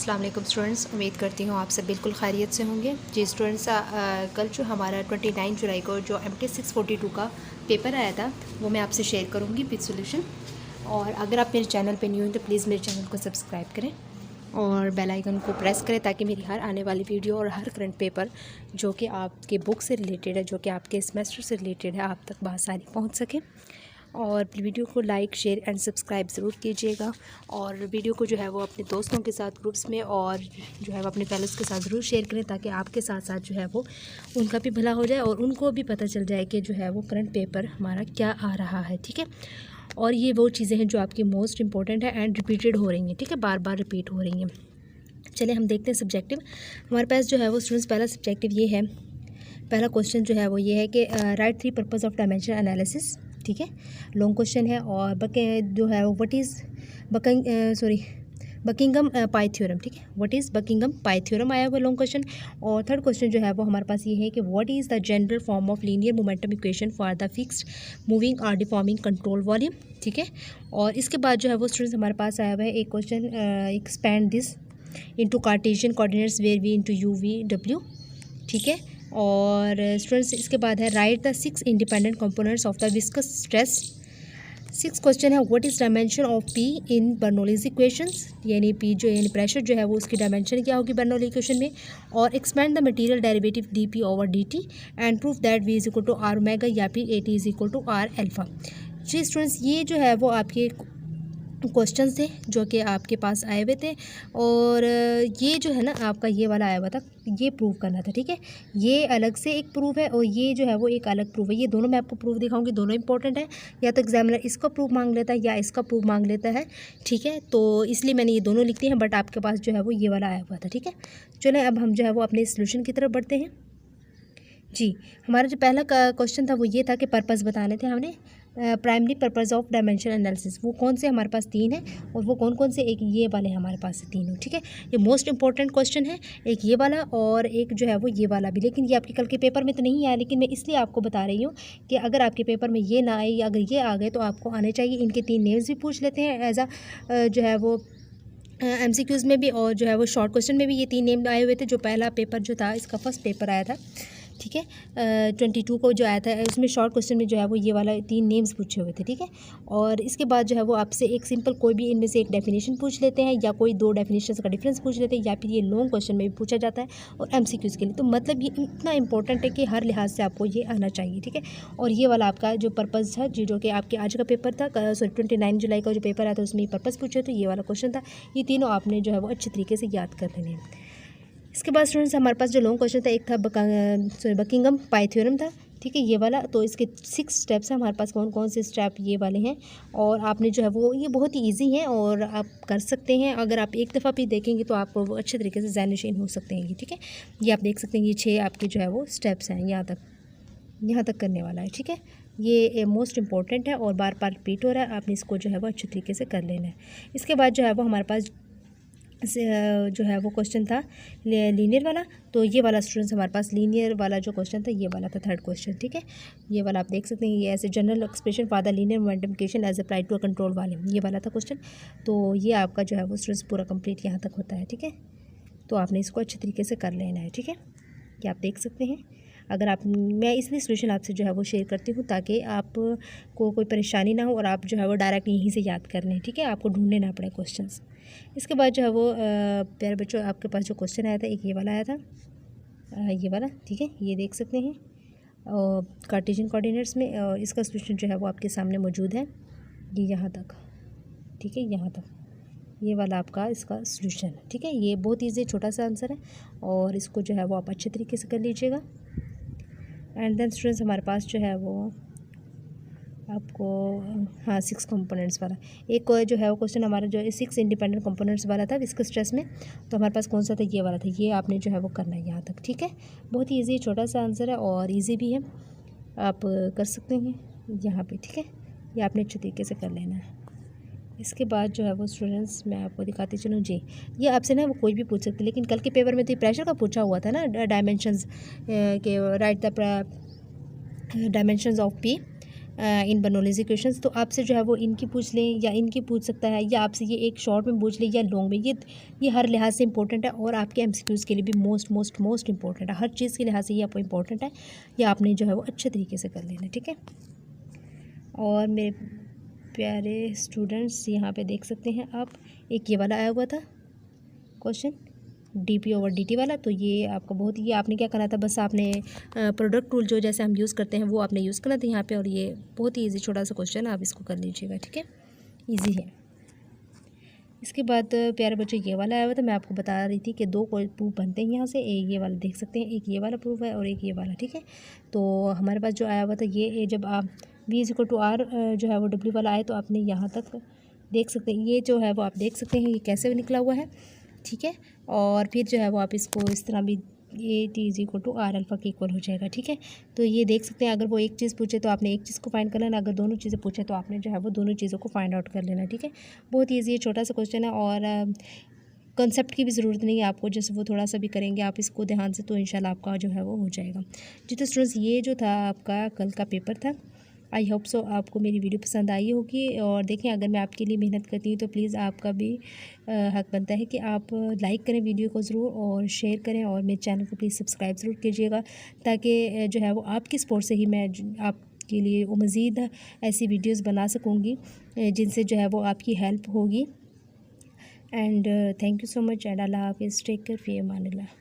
अस्सलाम वालेकुम स्टूडेंट्स, उम्मीद करती हूँ आप सब बिल्कुल खैरियत से होंगे। जी स्टूडेंट्स, कल जो हमारा 29 जुलाई को जो MT 642 का पेपर आया था वो मैं आपसे शेयर करूँगी विद सॉल्यूशन। और अगर आप मेरे चैनल पे न्यू हैं तो प्लीज़ मेरे चैनल को सब्सक्राइब करें और बेल आइकन को प्रेस करें ताकि मेरी हर आने वाली वीडियो और हर करंट पेपर जो कि आपके बुक से रिलेटेड है, जो कि आपके सेमेस्टर से रिलेटेड है, आप तक बआसानी पहुँच सके। और वीडियो को लाइक शेयर एंड सब्सक्राइब ज़रूर कीजिएगा और वीडियो को जो है वो अपने दोस्तों के साथ ग्रुप्स में और जो है वो अपने फेलोज़ के साथ ज़रूर शेयर करें ताकि आपके साथ साथ जो है वो उनका भी भला हो जाए और उनको भी पता चल जाए कि जो है वो करंट पेपर हमारा क्या आ रहा है। ठीक है, और ये वो चीज़ें हैं जो आपकी मोस्ट इंपॉर्टेंट है एंड रिपीटेड हो रही हैं। ठीक है, बार बार रिपीट हो रही हैं। चलिए हम देखते हैं सब्जेक्टिव। हमारे पास जो है वो स्टूडेंट्स पहला सब्जेक्टिव ये है, पहला क्वेश्चन जो है वो ये है कि right 3 purpose of dimension analysis. ठीक है, लॉन्ग क्वेश्चन है और जो है वो what is Buckingham pi theorem. ठीक है, what is Buckingham pi theorem आया हुआ लॉन्ग क्वेश्चन। और थर्ड क्वेश्चन जो है वो हमारे पास ये है कि what is the general form of linear momentum equation for the fixed moving और डिफॉर्मिंग कंट्रोल वॉल्यूम। ठीक है, और इसके बाद जो है वो स्टूडेंट्स हमारे पास आया हुआ है एक question, expand this into Cartesian coordinates where we into u v डब्ल्यू। ठीक है, और स्टूडेंट्स इसके बाद है right the 6 independent components of the viscous stress. 6 question है what is dimension of p in Bernoulli's equations, यानी पी जो यानी प्रेशर जो है वो उसकी डायमेंशन क्या होगी बर्नौली इक्वेशन में। और expand the material derivative D P over D T and proof that V is equal to R omega या फिर A T is equal to R alpha. जी स्टूडेंट्स, ये जो है वो आपके क्वेश्चन थे जो कि आपके पास आए हुए थे और ये जो है ना आपका ये वाला आया हुआ था, ये प्रूव करना था। ठीक है, ये अलग से एक प्रूफ है और ये जो है वो एक अलग प्रूफ है। ये दोनों मैं आपको प्रूफ दिखाऊंगी, दोनों इंपॉर्टेंट है। या तो एग्जामिनर इसका प्रूफ मांग लेता है या इसका प्रूफ मांग लेता है। ठीक है, तो इसलिए मैंने ये दोनों लिख दिए हैं, बट आपके पास जो है वो ये वाला आया हुआ था। ठीक है, चलें अब हम जो है वो अपने सोल्यूशन की तरफ बढ़ते हैं। जी, हमारा जो पहला क्वेश्चन था वो ये था कि पर्पस बताने थे हमने, primary purpose of dimension analysis. वो कौन से हमारे पास 3 हैं और वो कौन कौन से, एक ये वाले हमारे पास है तीनों। ठीक है, ये मोस्ट इंपॉर्टेंट क्वेश्चन है, एक ये वाला और एक जो है वो ये वाला भी। लेकिन ये आपके कल के पेपर में तो नहीं आया, लेकिन मैं इसलिए आपको बता रही हूँ कि अगर आपके पेपर में ये ना आए या अगर ये आ गए तो आपको आने चाहिए। इनके 3 नेम्स भी पूछ लेते हैं एज जो है वो MCQs में भी, और जो है वो शॉर्ट क्वेश्चन में भी ये 3 नेम आए हुए थे। जो पहला पेपर जो था इसका फर्स्ट पेपर आया था, ठीक है, 22 को जो आया था, उसमें शॉर्ट क्वेश्चन में जो है वो ये वाला 3 नेम्स पूछे हुए थे। ठीक है, और इसके बाद जो है वो आपसे एक सिंपल कोई भी इनमें से एक डेफिनेशन पूछ लेते हैं या कोई 2 डेफिनेशन का डिफरेंस पूछ लेते हैं या फिर ये लॉन्ग क्वेश्चन में भी पूछा जाता है और MCQs के लिए। तो मतलब ये इतना इंपॉर्टेंट है कि हर लिहाज से आपको ये आना चाहिए। ठीक है, और ये वाला आपका जो पर्पज़ था जो कि आपके आज का पेपर था, 29 जुलाई का जो पेपर आया था उसमें पर्पज़ पूछे थे, ये वाला क्वेश्चन था। ये तीनों आपने जो है वो अच्छे तरीके से याद कर लेने हैं। इसके बाद स्टूडेंट्स हमारे पास जो लॉन्ग क्वेश्चन था, एक था बकिंगम पाई थ्योरम था। ठीक है, ये वाला। तो इसके 6 स्टेप्स हैं हमारे पास। कौन कौन से स्टेप ये वाले हैं और आपने जो है वो ये बहुत ही इजी हैं और आप कर सकते हैं। अगर आप एक दफ़ा भी देखेंगे तो आप वो अच्छे तरीके से ज़हन-नशीन हो सकते हैं। ठीक है, ये आप देख सकते हैं, ये 6 आपके जो है वो स्टेप्स हैं, यहाँ तक करने वाला है। ठीक है, ये मोस्ट इंपॉर्टेंट है और बार बार रिपीट हो रहा है, आपने इसको जो है वो अच्छे तरीके से कर लेना है। इसके बाद जो है वो हमारे पास जो है वो क्वेश्चन था लीनियर वाला। तो ये वाला स्टूडेंट्स हमारे पास लीनियर वाला जो क्वेश्चन था ये वाला था, थर्ड क्वेश्चन। ठीक है, ये वाला आप देख सकते हैं, ये ऐसे general expression for the linear momentum equation as applied to a control volume, ये वाला था क्वेश्चन। तो ये आपका जो है वो स्टूडेंट्स पूरा कंप्लीट यहाँ तक होता है। ठीक है, तो आपने इसको अच्छे तरीके से कर लेना है। ठीक है, ये आप देख सकते हैं। अगर आप, मैं इसलिए सोल्यूशन आपसे जो है वो शेयर करती हूँ ताकि आपको कोई परेशानी ना हो और आप जो है वो डायरेक्ट यहीं से याद कर लें। ठीक है, आपको ढूंढने ना पड़े क्वेश्चंस। इसके बाद जो है वो प्यारे बच्चों, आपके पास जो क्वेश्चन आया था एक ये वाला आया था, ये वाला। ठीक है, ये देख सकते हैं कार्टेशियन कोऑर्डिनेट्स में, इसका सोल्यूशन जो है वो आपके सामने मौजूद है, ये यहाँ तक। ठीक है, यहाँ तक ये वाला आपका इसका सोल्यूशन है। ठीक है, ये बहुत ईजी छोटा सा आंसर है और इसको जो है वो आप अच्छे तरीके से कर लीजिएगा। एंड देन स्टूडेंट्स हमारे पास जो है वो आपको, हाँ, 6 कंपोनेंट्स वाला एक जो है वो क्वेश्चन हमारा जो 6 इंडिपेंडेंट कंपोनेंट्स वाला था विस्कस स्ट्रेस में। तो हमारे पास कौन सा था, ये वाला था। ये आपने जो है वो करना है यहाँ तक। ठीक है, बहुत ही ईजी छोटा सा आंसर है और ईजी भी है, आप कर सकते हैं यहाँ पे। ठीक है, ये आपने अच्छे तरीके से कर लेना है। इसके बाद जो है वो स्टूडेंट्स मैं आपको दिखाती चलूँ। जी, ये आपसे ना वो कोई भी पूछ सकते, लेकिन कल के पेपर में तो प्रेशर का पूछा हुआ था ना, डायमेंशंस के, right the dimensions of p in Bernoulli's equations. तो आपसे जो है वो इनकी पूछ लें या इनकी पूछ सकता है, या आपसे ये एक शॉर्ट में पूछ लें या लॉन्ग में। ये हर लिहाज से इंपॉर्टेंट है और आपके एमसीक्यूज़ के लिए भी मोस्ट इंपॉर्टेंट है। हर चीज़ के लिहाज से ये आपको इंपॉर्टेंट है, या आपने जो है वो अच्छे तरीके से कर लेना, ठीक है। और मेरे प्यारे स्टूडेंट्स, यहाँ पे देख सकते हैं आप, एक ये वाला आया हुआ था क्वेश्चन dp/dt वाला। तो ये आपका बहुत, ये आपने क्या करना था, बस आपने प्रोडक्ट रूल जो जैसे हम यूज़ करते हैं वो आपने यूज़ करना था यहाँ पे। और ये बहुत ही ईजी छोटा सा क्वेश्चन है, आप इसको कर लीजिएगा, ठीक है, ईजी है। इसके बाद प्यारे बच्चों ये वाला आया हुआ था, मैं आपको बता रही थी कि दो प्रूफ बनते हैं यहाँ से। एक ये वाला देख सकते हैं, एक ये वाला प्रूफ है और एक ये वाला, ठीक है। तो हमारे पास जो आया हुआ था ये जब आप v=r जो है वो w वाला आए, तो आपने यहाँ तक देख सकते हैं, ये जो है वो आप देख सकते हैं ये कैसे निकला हुआ है, ठीक है। और फिर जो है वो आप इसको इस तरह भी, ये t=r अल्फ़ा के इक्वल हो जाएगा, ठीक है। तो ये देख सकते हैं, अगर वो एक चीज़ पूछे तो आपने एक चीज़ को फाइंड कर लेना, अगर दोनों चीज़ें पूछे तो आपने जो है वो दोनों चीज़ों को फाइंड आउट कर लेना, ठीक है। बहुत ईजी है, छोटा सा क्वेश्चन है, और कंसेप्ट की भी ज़रूरत नहीं है आपको, जैसे वो थोड़ा सा भी करेंगे आप इसको ध्यान से तो इंशाल्लाह आपका जो है वो हो जाएगा। जी तो स्टूडेंट्स, ये जो था आपका कल का पेपर था। आई होप सो आपको मेरी वीडियो पसंद आई होगी। और देखें, अगर मैं आपके लिए मेहनत करती हूँ तो प्लीज़ आपका भी हक बनता है कि आप लाइक करें वीडियो को ज़रूर, और शेयर करें, और मेरे चैनल को प्लीज़ सब्सक्राइब ज़रूर कीजिएगा, ताकि जो है वो आपकी सपोर्ट से ही मैं आपके लिए वो मज़ीद ऐसी वीडियोज़ बना सकूँगी जिनसे जो है वो आपकी हेल्प होगी। And thank you so much, and अल्लाह हाफ़िज़, टेक केयर, फ़ी अमान अल्लाह।